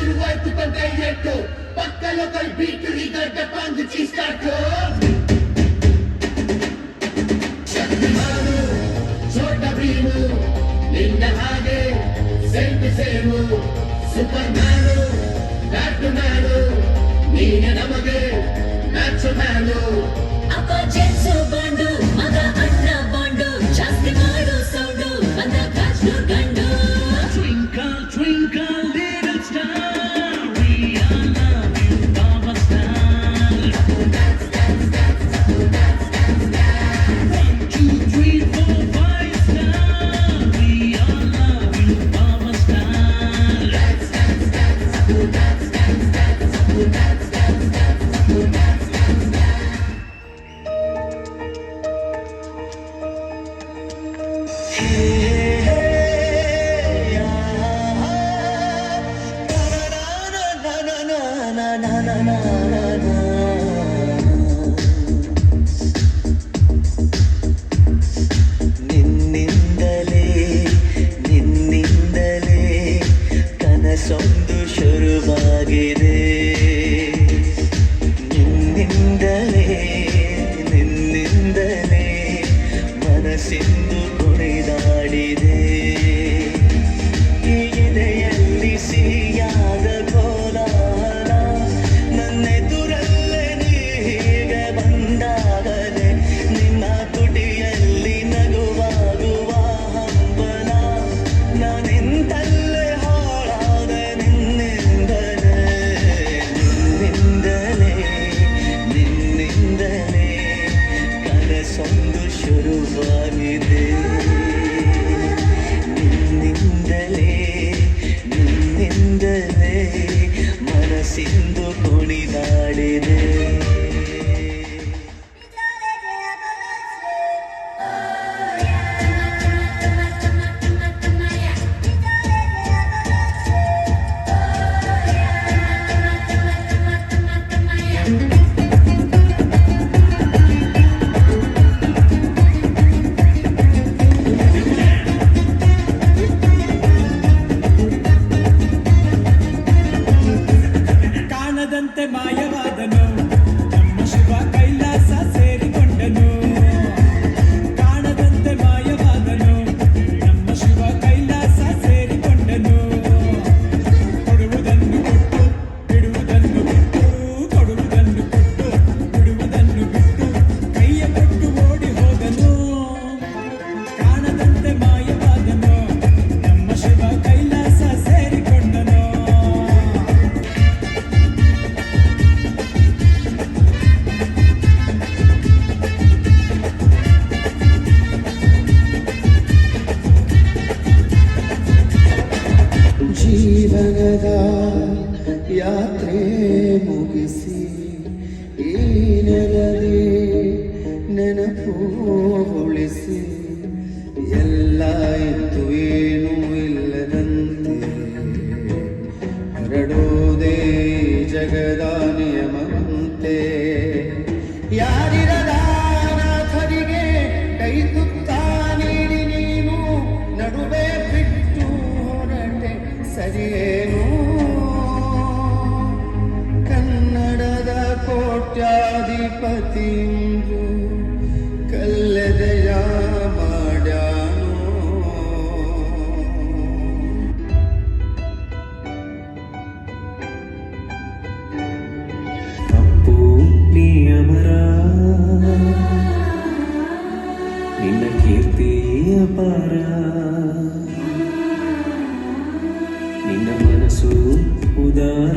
ಶುರುವಾಯ್ತು ತಂದೆ ಎಟ್ಟು ಪಕ್ಕ ಲೋಕಲ್ ಬೀಟು ಹೀಗಡ್ಡ ಪಂದು ಚೀಸ್ಟಾಟು ಶಕ್ತಿಮಾನು ಛೋಟ ಭೀಮು ನಿನ್ನ ಹಾಗೆ same super man bat man ನೀನೆ ನಮಗೆ ಮ್ಯಾಚ್ ಮ್ಯಾನು ಅಪ್ಪ ಜೆನ್ಸು ಬಾಂಡು ಮಗ ಅಣ್ಣ ಬಾಂಡು ಜಾಸ್ತಿ ಮಾಡು ಸೌಂಡು ಬಂದ ಕಾಚು ಗಂಡು Twinkle, twinkle, little star, we all love you, Baba Star. 1, 2, 3, 4, 5 star, we all love you, Baba Star. ನಿನ್ನಿಂದಲೇ ನಿನ್ನಿಂದಲೇ ಕನಸೊಂದು ಶುರುವಾಗಿದೆ ನಿನ್ನಿಂದಲೇ ನಿನ್ನಿಂದಲೇ ಮನಸ್ಸಿಂದು ಕುಣಿದಾಡಿದೆ ಈ ಎದೆಯಲ್ಲಿ ಸಿಹಿಯಾದ ಕೋಲಾಹಲ ನನ್ನೆದುರಲ್ಲೇ ನೀಗೆ ಬಂದಾಗಲೇ ನಿನ್ನ ತುಟಿಯಲ್ಲಿ ನಗುವಾಗುವ ಹಂಬಲ ನಾನಿಂದಲೇ ಹಾಳಾದ ನಿನ್ನಿಂದಲೇ ನಿನ್ನಿಂದಲೇ ನಿನ್ನಿಂದಲೇ ಕನಸೊಂದು ಶುರುವಾಗಿದೆ ನಿನ್ನಿಂದಲೇ ನಿನ್ನಿಂದಲೇ ಮನಸ್ಸಿಂದು ಕುಣಿದಾಡಿದೆ ಕಾಣದಂತೆ ಮಾಯವಾದನು ನಮ್ಮ ಶಿವ ಕೈಲಾಸ ಸೇರಿಕೊಂಡನು ಕಾಣದಂತೆ ಮಾಯವಾದನು ನಮ್ಮ ಶಿವ ಕೈಲಾಸ ಸೇರಿಕೊಂಡನು ಕೊಡುವುದನ್ನು ಕೊಟ್ಟು ಬಿಡುವುದನ್ನು ಬಿಟ್ಟು ಕೊಡುವುದನ್ನು ಕೊಟ್ಟು ಬಿಡುವುದನ್ನು ಬಿಟ್ಟು ಕೈಯ ಕೊಟ್ಟು ಓಡಿ ಹೋದನು ಕಾಣದಂತೆ ಮಾಯವಾದನು ನಮ್ಮ ಶಿವ ಕೈಲಾಸ ಸೇರಿಕೊಂಡನು ಜೀವನದ ಯಾತ್ರೆ ಮುಗಿಸಿ ಈ ನೆಲದಿ ನೆನಪು ಉಳಿಸಿ ಎಲ್ಲ ಇತ್ತು ಏನೂ ಇಲ್ಲದಂತೆ ಹರಡೋದೇ ಜಗದ ನಿಯಮಂತೆ ಯಾರಿರದ ನಾಥರಿಗೆ ಕೈ ತುತ್ತ ನೀಡಿ ನೀನು ನಡುವೆ ಬಿಟ್ಟು ಹೊರಟೆ ಸರಿಯೇನು ಕನ್ನಡದ ಕೋಟ್ಯಾಧಿಪತಿಂದು ಕಲ್ಲೆದೆಯ ಮಾಡ್ಯಾನು ಅಪ್ಪು ನೀ ಅಮರ ನಿನ್ನ ಕೀರ್ತಿ ಅಪಾರ ನಿನ್ನ ಮನಸ್ಸು ಉದಾರ